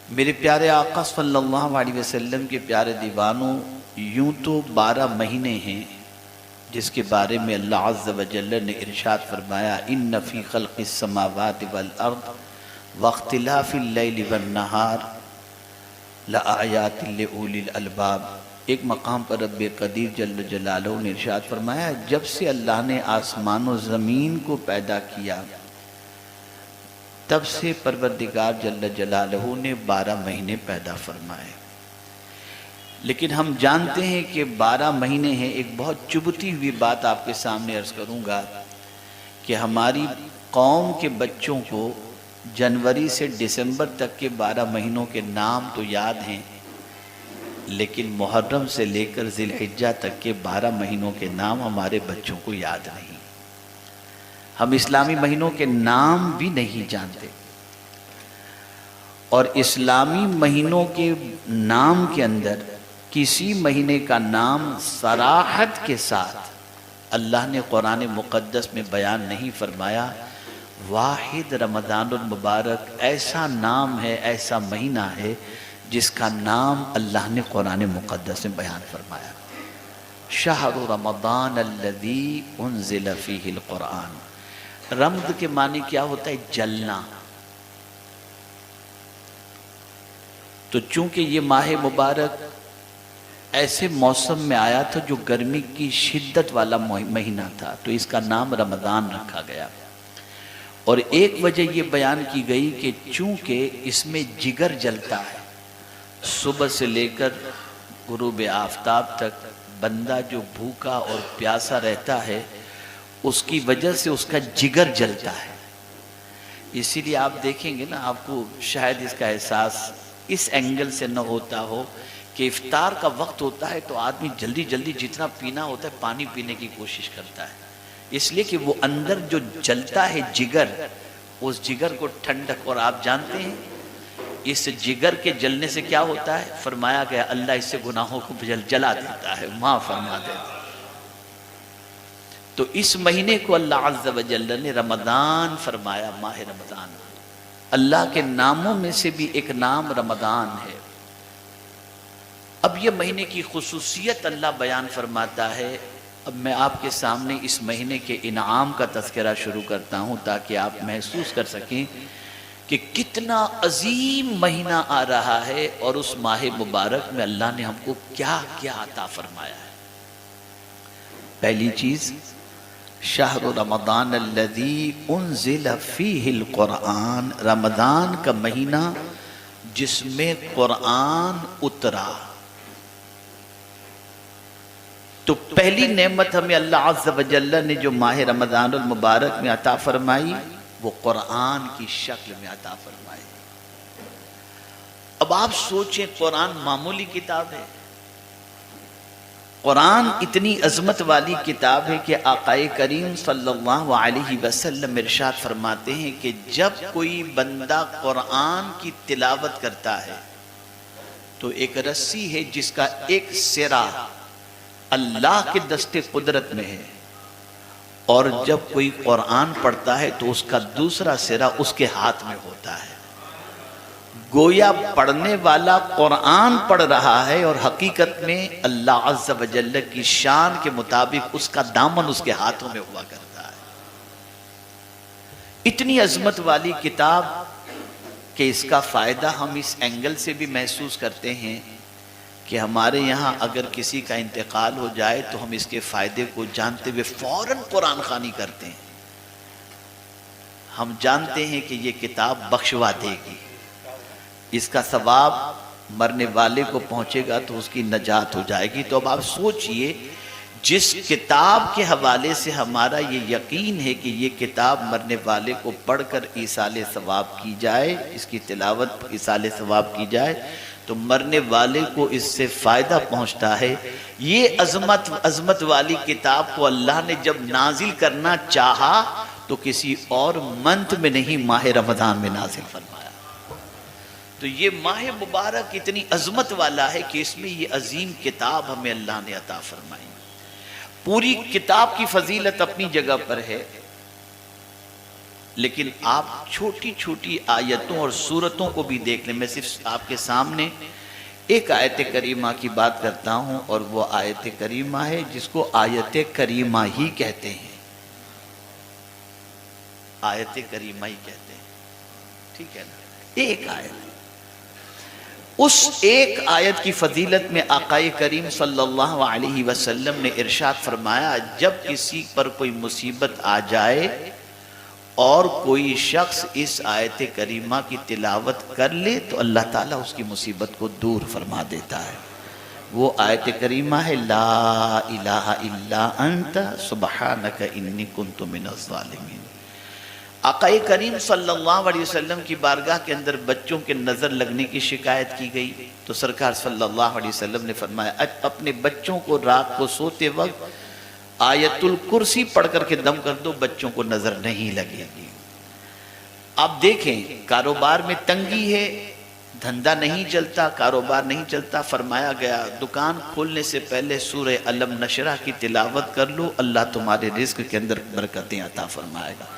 میرے پیارے آقا صلی اللہ علیہ وسلم کے پیارے دیوانوں، یوں تو 12 مہینے ہیں جس کے بارے میں اللہ عز و جل نے ارشاد فرمایا ان فی خلق السماوات والارض واختلاف اللیل والنہار لآیات لأولی الالباب۔ ایک مقام پر رب قدیر جل جلالہ نے ارشاد فرمایا جب سے اللہ نے آسمان و زمین کو پیدا کیا تب سے پروردگار جل جلالہ نے 12 مہینے پیدا فرمائے۔ لیکن ہم جانتے ہیں کہ 12 مہینے ہیں۔ ایک بہت چبھتی ہوئی بات آپ کے سامنے عرض کروں گا کہ ہماری قوم کے بچوں کو جنوری سے دسمبر تک کے 12 مہینوں کے نام تو یاد ہیں، لیکن محرم سے لے کر ذی الحجہ تک کے 12 مہینوں کے نام ہمارے بچوں کو یاد نہیں۔ ہم اسلامی مہینوں کے نام بھی نہیں جانتے، اور اسلامی مہینوں کے نام کے اندر کسی مہینے کا نام صراحت کے ساتھ اللہ نے قرآن مقدس میں بیان نہیں فرمایا۔ واحد رمضان المبارک ایسا نام ہے، ایسا مہینہ ہے جس کا نام اللہ نے قرآن مقدس میں بیان فرمایا۔ شہر رمضان الذی انزل فیہ القرآن۔ رمض کے معنی کیا ہوتا ہے؟ جلنا۔ تو چونکہ یہ ماہ مبارک ایسے موسم میں آیا تھا جو گرمی کی شدت والا مہینہ تھا، تو اس کا نام رمضان رکھا گیا۔ اور ایک وجہ یہ بیان کی گئی کہ چونکہ اس میں جگر جلتا ہے، صبح سے لے کر غروب آفتاب تک بندہ جو بھوکا اور پیاسا رہتا ہے اس کی وجہ سے اس کا جگر جلتا ہے۔ اسی لیے آپ دیکھیں گے نا، آپ کو شاید اس کا احساس اس اینگل سے نہ ہوتا ہو کہ افطار کا وقت ہوتا ہے تو آدمی جلدی جلدی جتنا پینا ہوتا ہے پانی پینے کی کوشش کرتا ہے، اس لیے کہ وہ اندر جو جلتا ہے جگر، اس جگر کو ٹھنڈک۔ اور آپ جانتے ہیں اس جگر کے جلنے سے کیا ہوتا ہے؟ فرمایا گیا اللہ اس سے گناہوں کو جلا دیتا ہے، معاف فرما دیتا ہے۔ تو اس مہینے کو اللہ عز و جل نے رمضان فرمایا، ماہ رمضان۔ اللہ کے ناموں میں سے بھی ایک نام رمضان ہے۔ اب یہ مہینے کی خصوصیت اللہ بیان فرماتا ہے۔ اب میں آپ کے سامنے اس مہینے کے انعام کا تذکرہ شروع کرتا ہوں تاکہ آپ محسوس کر سکیں کہ کتنا عظیم مہینہ آ رہا ہے، اور اس ماہ مبارک میں اللہ نے ہم کو کیا کیا عطا فرمایا ہے۔ پہلی چیز، شہر رمضان الذی انزل فیہ القرآن، رمضان کا مہینہ جس میں قرآن اترا۔ تو پہلی نعمت ہمیں اللہ عز و جل نے جو ماہ رمضان المبارک میں عطا فرمائی وہ قرآن کی شکل میں عطا فرمائی۔ اب آپ سوچیں، قرآن معمولی کتاب ہے؟ قرآن اتنی عظمت والی کتاب ہے کہ آقا کریم صلی اللہ علیہ وسلم ارشاد فرماتے ہیں کہ جب کوئی بندہ قرآن کی تلاوت کرتا ہے تو ایک رسی ہے جس کا ایک سرا اللہ کے دست قدرت میں ہے، اور جب کوئی قرآن پڑھتا ہے تو اس کا دوسرا سرا اس کے ہاتھ میں ہوتا ہے۔ گویا پڑھنے والا قرآن پڑھ رہا ہے، اور حقیقت میں اللہ عز و جل کی شان کے مطابق اس کا دامن اس کے ہاتھوں میں ہوا کرتا ہے۔ اتنی عظمت والی کتاب کہ اس کا فائدہ ہم اس اینگل سے بھی محسوس کرتے ہیں کہ ہمارے یہاں اگر کسی کا انتقال ہو جائے تو ہم اس کے فائدے کو جانتے ہوئے فوراً قرآن خوانی کرتے ہیں۔ ہم جانتے ہیں کہ یہ کتاب بخشوا دے گی، اس کا ثواب مرنے والے کو پہنچے گا تو اس کی نجات ہو جائے گی۔ تو اب آپ سوچئے، جس کتاب کے حوالے سے ہمارا یہ یقین ہے کہ یہ کتاب مرنے والے کو پڑھ کر ایصال ثواب کی جائے، اس کی تلاوت ایصال ثواب کی جائے تو مرنے والے کو اس سے فائدہ پہنچتا ہے۔ یہ عظمت والی کتاب کو اللہ نے جب نازل کرنا چاہا تو کسی اور منتھ میں نہیں، ماہ رمضان میں نازل فرمایا۔ تو یہ ماہ مبارک اتنی عظمت والا ہے کہ اس میں یہ عظیم کتاب ہمیں اللہ نے عطا فرمائی۔ پوری کتاب کی فضیلت اپنی جگہ پر ہے، لیکن آپ چھوٹی چھوٹی آیتوں اور سورتوں کو بھی دیکھ لیں. میں صرف آپ کے سامنے ایک آیت کریمہ کی بات کرتا ہوں، اور وہ آیت کریمہ ہے جس کو آیت کریمہ ہی کہتے ہیں. آیت کریمہ ہی کہتے ہیں، ٹھیک ہے نا؟ ایک آیت. اس ایک آیت کی فضیلت میں آقا کریم صلی اللہ علیہ وسلم نے ارشاد فرمایا، جب کسی پر کوئی مصیبت آ جائے اور کوئی شخص اس آیت کریمہ کی تلاوت کر لے تو اللہ تعالیٰ اس کی مصیبت کو دور فرما دیتا ہے. وہ آیت کریمہ ہے لا الہ الا انت سبحانک انی کنت من الظالمین. آقا کریم صلی اللہ علیہ وسلم کی بارگاہ کے اندر بچوں کے نظر لگنے کی شکایت کی گئی تو سرکار صلی اللہ علیہ وسلم نے فرمایا اپنے بچوں کو رات کو سوتے وقت آیت الکرسی پڑھ کر کے دم کر دو، بچوں کو نظر نہیں لگے گی. آپ دیکھیں کاروبار میں تنگی ہے، دھندہ نہیں چلتا، کاروبار نہیں چلتا، فرمایا گیا دکان کھولنے سے پہلے سورہ علم نشرہ کی تلاوت کر لو، اللہ تمہارے رزق کے اندر برکتیں عطا فرمائے گا.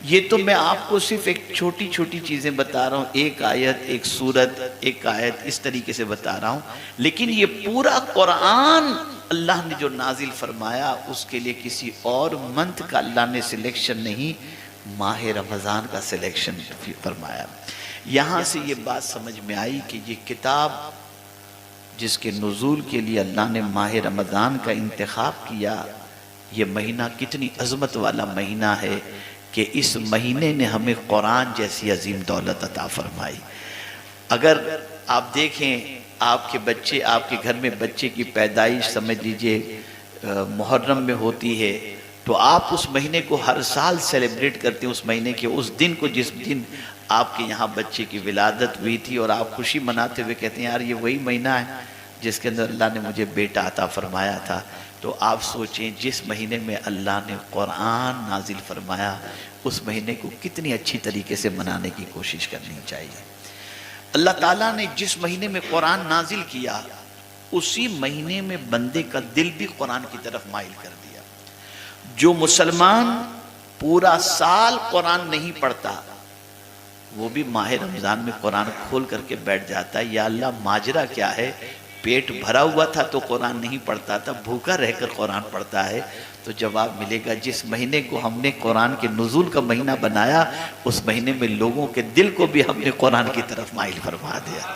یہ تو میں آپ کو صرف ایک چھوٹی چھوٹی چیزیں بتا رہا ہوں، ایک آیت، ایک سورت، ایک آیت، اس طریقے سے بتا رہا ہوں. لیکن یہ پورا قرآن اللہ نے جو نازل فرمایا اس کے لیے کسی اور منتھ کا اللہ نے سلیکشن نہیں، ماہ رمضان کا سلیکشن فرمایا. یہاں سے یہ بات سمجھ میں آئی کہ یہ کتاب جس کے نزول کے لیے اللہ نے ماہ رمضان کا انتخاب کیا، یہ مہینہ کتنی عظمت والا مہینہ ہے کہ اس مہینے نے ہمیں قرآن جیسی عظیم دولت عطا فرمائی. اگر آپ دیکھیں آپ کے بچے، آپ کے گھر میں بچے کی پیدائش سمجھ لیجئے محرم میں ہوتی ہے تو آپ اس مہینے کو ہر سال سیلیبریٹ کرتے ہیں، اس مہینے کے اس دن کو جس دن آپ کے یہاں بچے کی ولادت ہوئی تھی، اور آپ خوشی مناتے ہوئے کہتے ہیں یار یہ وہی مہینہ ہے جس کے اندر اللہ نے مجھے بیٹا عطا فرمایا تھا. تو آپ سوچیں جس مہینے میں اللہ نے قرآن نازل فرمایا اس مہینے کو کتنی اچھی طریقے سے منانے کی کوشش کرنی چاہیے. اللہ تعالیٰ نے جس مہینے میں قرآن نازل کیا اسی مہینے میں بندے کا دل بھی قرآن کی طرف مائل کر دیا. جو مسلمان پورا سال قرآن نہیں پڑھتا وہ بھی ماہ رمضان میں قرآن کھول کر کے بیٹھ جاتا ہے. یا اللہ ماجرا کیا ہے، پیٹ بھرا ہوا تھا تو قرآن نہیں پڑھتا تھا، بھوکا رہ کر قرآن پڑھتا ہے. تو جواب ملے گا جس مہینے کو ہم نے قرآن کے نزول کا مہینہ بنایا اس مہینے میں لوگوں کے دل کو بھی ہم نے قرآن کی طرف مائل فرما دیا.